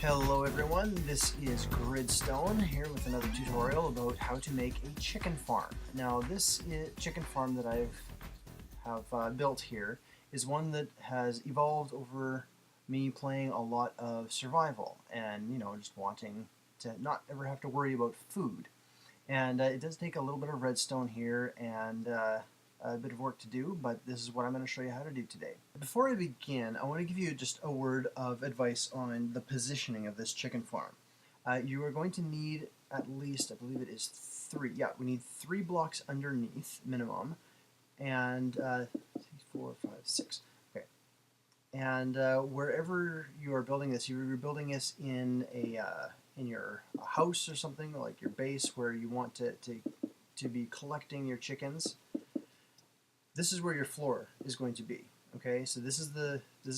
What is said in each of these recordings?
Hello everyone, this is Gridstone here with another tutorial about how to make a chicken farm. Now this chicken farm that have built here is one that has evolved over me playing a lot of survival and just wanting to not ever have to worry about food. And it does take a little bit of redstone here and a bit of work to do, but this is what I'm going to show you how to do today. Before I begin, I want to give you just a word of advice on the positioning of this chicken farm. You are going to need at least, I believe it is 3, yeah, we need 3 blocks underneath minimum, and 3, 4, 5, 6, okay. And wherever you are building this, you're building this in your house or something, like your base where you want to be collecting your chickens. This is where your floor is going to be. Okay, so this is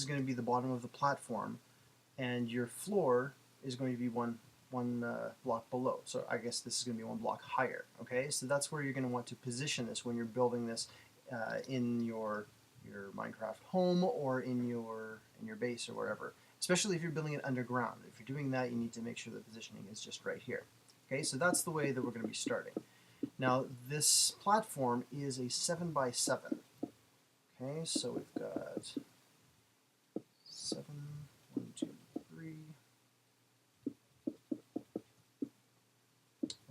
going to be the bottom of the platform, and your floor is going to be one block below. So I guess this is going to be 1 block higher. Okay, so that's where you're going to want to position this when you're building this in your Minecraft home or in your base or wherever. Especially if you're building it underground. If you're doing that, you need to make sure the positioning is just right here. Okay, so that's the way that we're going to be starting. Now, this platform is a 7 by 7. Okay, so we've got 7, 1, 2, 3.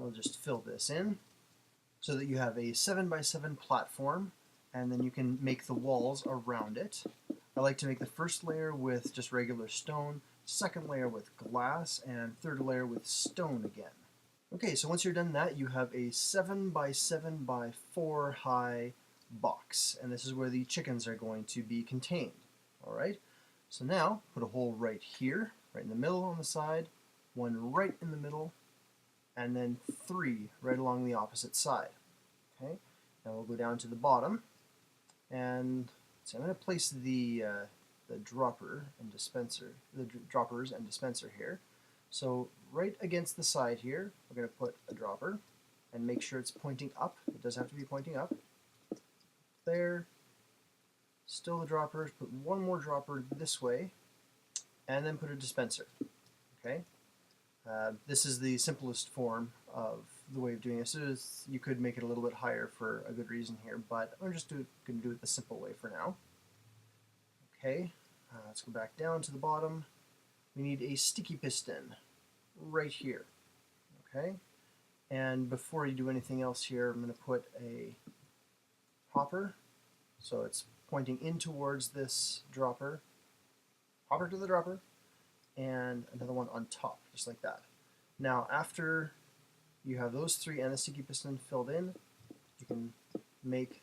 I'll just fill this in so that you have a 7 by 7 platform, and then you can make the walls around it. I like to make the first layer with just regular stone, second layer with glass, and third layer with stone again. Okay, so once you're done that, you have a 7 by 7 by 4 high box, and this is where the chickens are going to be contained. Alright, so now put a hole right here, right in the middle on the side, 1 right in the middle, and then 3 right along the opposite side. Okay, now we'll go down to the bottom, and so I'm going to place the droppers and dispenser here. So right against the side here, we're going to put a dropper and make sure it's pointing up. It does have to be pointing up. There. Still the droppers. Put 1 more dropper this way, and then put a dispenser. Okay. This is the simplest form of the way of doing this. You could make it a little bit higher for a good reason here, but I'm just going to do it the simple way for now. Okay. Let's go back down to the bottom. We need a sticky piston right here. Okay, and before you do anything else here, I'm going to put a hopper, so it's pointing in towards this dropper, hopper to the dropper, and another one on top, just like that. Now, after you have those 3 and the sticky piston filled in, you can make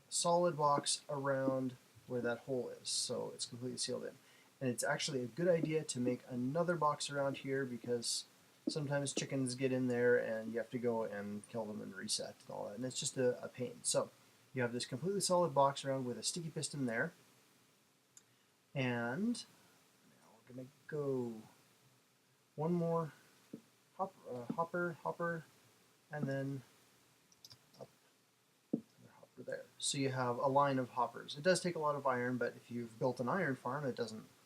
a solid box around where that hole is, so it's completely sealed in. And it's actually a good idea to make another box around here because sometimes chickens get in there and you have to go and kill them and reset and all that, and it's just a pain. So you have this completely solid box around with a sticky piston there, and now we're going to go 1 more hopper, and then up another hopper there. So you have a line of hoppers. It does take a lot of iron, but if you've built an iron farm,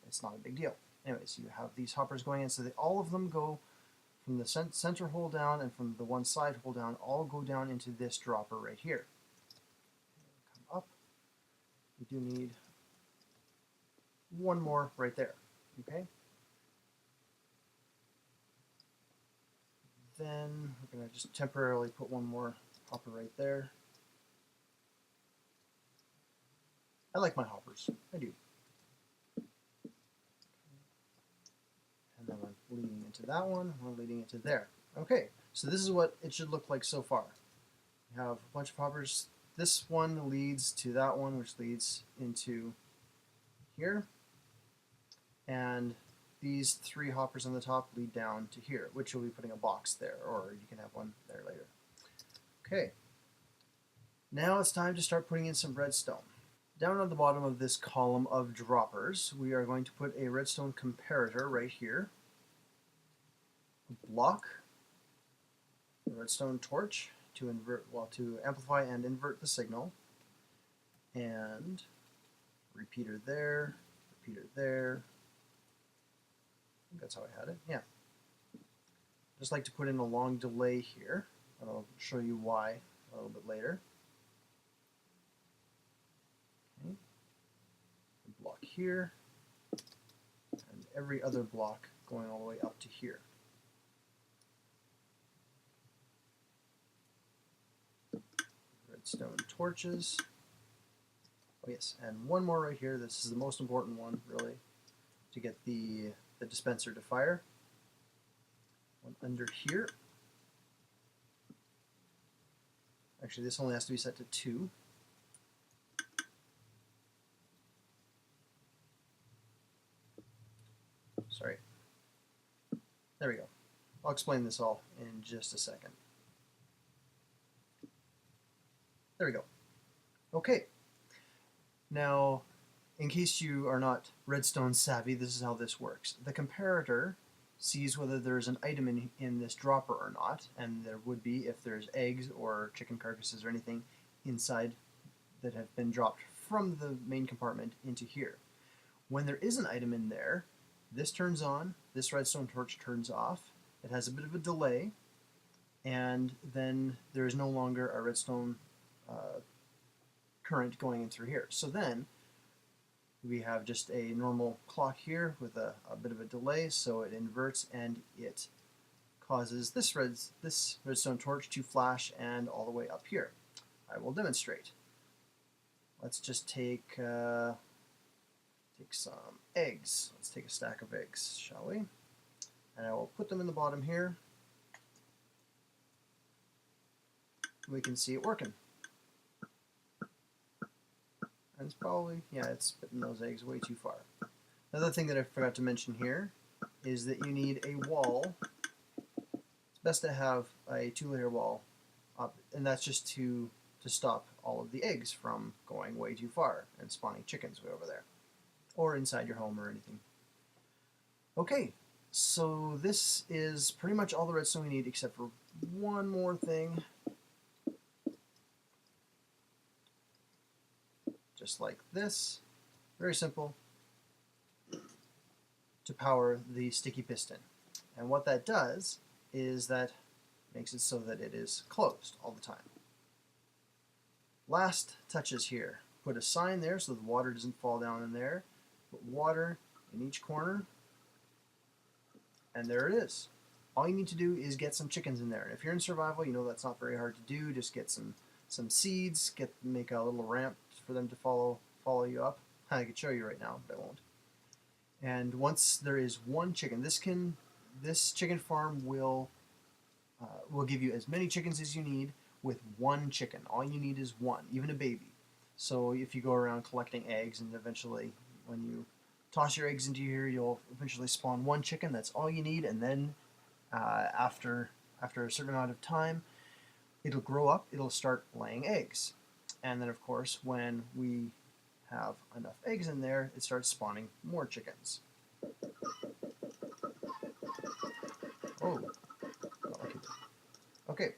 it's not a big deal. Anyways, you have these hoppers going in, so that all of them go from the center hole down and from the one side hole down, all go down into this dropper right here. Come up. We do need 1 more right there. Okay. Then we're going to just temporarily put 1 more hopper right there. I like my hoppers. I do. And then I'm leading into that one, we're leading into there. Okay, so this is what it should look like so far. You have a bunch of hoppers. This one leads to that one, which leads into here. And these 3 hoppers on the top lead down to here, which you'll be putting a box there, or you can have one there later. Okay, now it's time to start putting in some redstone. Down at the bottom of this column of droppers, we are going to put a redstone comparator right here, a block, a redstone torch to amplify and invert the signal, and repeater there, think that's how I had it. Yeah. Just like to put in a long delay here, and I'll show you why a little bit later. Okay. Block here, and every other block going all the way up to here. Redstone torches. Oh yes, and one more right here. This is the most important one, really, to get the dispenser to fire. One under here. Actually, this only has to be set to 2. Sorry. There we go. I'll explain this all in just a second. There we go. Okay. Now, in case you are not redstone savvy, this is how this works. The comparator sees whether there's an item in this dropper or not, and there would be if there's eggs or chicken carcasses or anything inside that have been dropped from the main compartment into here. When there is an item in there, this turns on, this redstone torch turns off. It has a bit of a delay, and then there is no longer a redstone current going in through here. So then we have just a normal clock here with a bit of a delay, so it inverts and it causes this redstone torch to flash and all the way up here. I will demonstrate. Let's just take some eggs. Let's take a stack of eggs, shall we? And I will put them in the bottom here. We can see it working. And it's probably, yeah, it's spitting those eggs way too far. Another thing that I forgot to mention here is that you need a wall. It's best to have a 2-layer wall up, and that's just to stop all of the eggs from going way too far and spawning chickens way over there, or inside your home or anything. Okay, so this is pretty much all the redstone we need except for one more thing. Just like this, very simple, to power the sticky piston. And what that does is that makes it so that it is closed all the time. Last touches here. Put a sign there so the water doesn't fall down in there. Put water in each corner, and there it is. All you need to do is get some chickens in there. And if you're in survival, you know that's not very hard to do. Just get some seeds, make a little ramp for them to follow you up. I could show you right now, but I won't. And once there is one chicken, this chicken farm will give you as many chickens as you need with one chicken. All you need is one, even a baby. So if you go around collecting eggs, and eventually when you toss your eggs into here, you'll eventually spawn one chicken. That's all you need, and then after a certain amount of time, it'll grow up, it'll start laying eggs. And then of course, when we have enough eggs in there, it starts spawning more chickens. Oh, okay.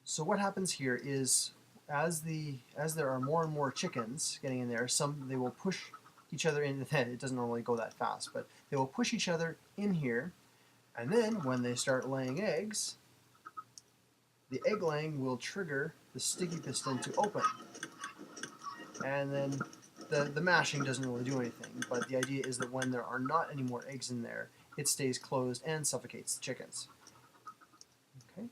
So what happens here is, as there are more and more chickens getting in there, they will push each other in. It doesn't normally go that fast, but they will push each other in here, and then when they start laying eggs, the egg laying will trigger the sticky piston to open. And then the mashing doesn't really do anything, but the idea is that when there are not any more eggs in there, it stays closed and suffocates the chickens. Okay.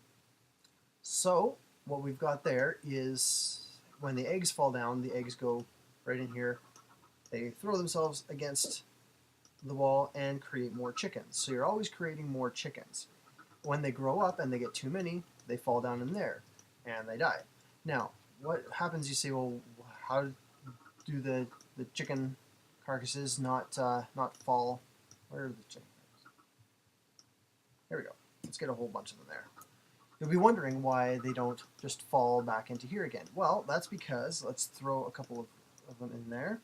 So what we've got there is when the eggs fall down, the eggs go right in here. They throw themselves against the wall and create more chickens. So you're always creating more chickens. When they grow up and they get too many, they fall down in there and they die. Now, what happens, you say, well, how do the chicken carcasses not fall? Where are the chicken carcasses? There we go. Let's get a whole bunch of them there. You'll be wondering why they don't just fall back into here again. Well, that's because, let's throw a couple of them in there.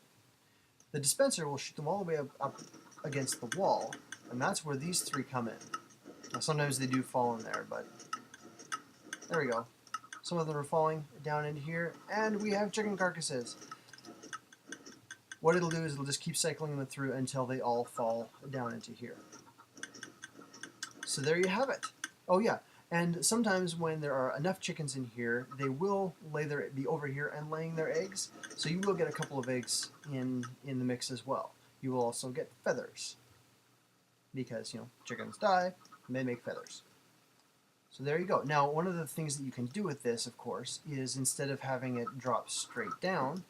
The dispenser will shoot them all the way up against the wall, and that's where these 3 come in. Now, sometimes they do fall in there, but there we go. Some of them are falling down into here, and we have chicken carcasses. what it'll do is it'll just keep cycling them through until they all fall down into here. So there you have it. Oh yeah, and sometimes when there are enough chickens in here, they will be over here and laying their eggs. So you will get a couple of eggs in the mix as well. You will also get feathers because, you know, chickens die and they make feathers. So there you go. Now, one of the things that you can do with this, of course, is instead of having it drop straight down,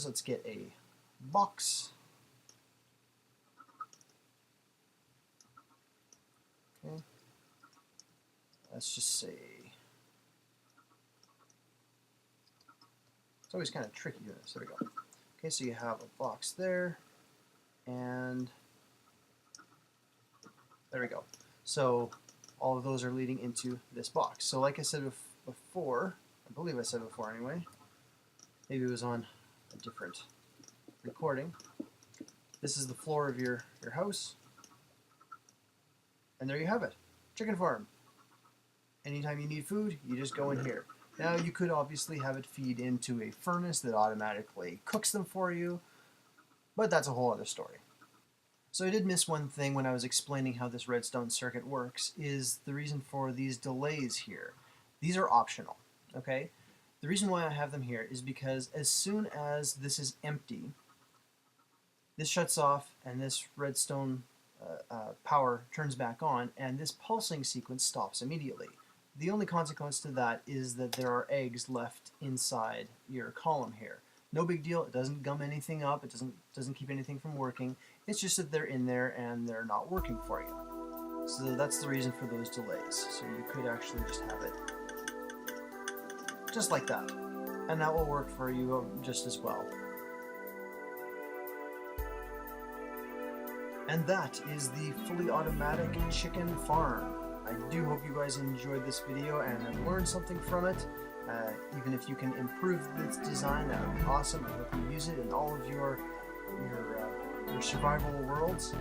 let's get a box. Okay. Let's just say, it's always kind of tricky doing this. There we go. Okay, so you have a box there, and there we go. So all of those are leading into this box. So like I said before, I believe I said before anyway, maybe it was on a different recording. This is the floor of your house. And there you have it. Chicken farm. Anytime you need food, you just go in here. Now you could obviously have it feed into a furnace that automatically cooks them for you, but that's a whole other story. So I did miss one thing when I was explaining how this redstone circuit works, is the reason for these delays here. These are optional, okay? The reason why I have them here is because as soon as this is empty, this shuts off and this redstone power turns back on, and this pulsing sequence stops immediately. The only consequence to that is that there are eggs left inside your column here. No big deal. It doesn't gum anything up. It doesn't keep anything from working. It's just that they're in there and they're not working for you. So that's the reason for those delays. So you could actually just have it just like that, and that will work for you just as well. And that is the fully automatic chicken farm. I do hope you guys enjoyed this video and have learned something from it. Even if you can improve this design, that would be awesome. I hope you use it in all of your survival worlds.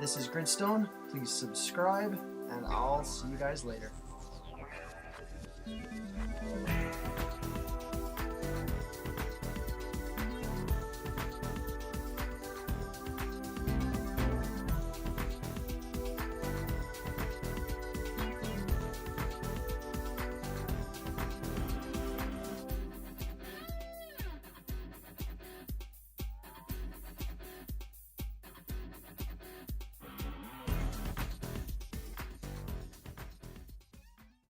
This is Gridstone. Please subscribe, and I'll see you guys later.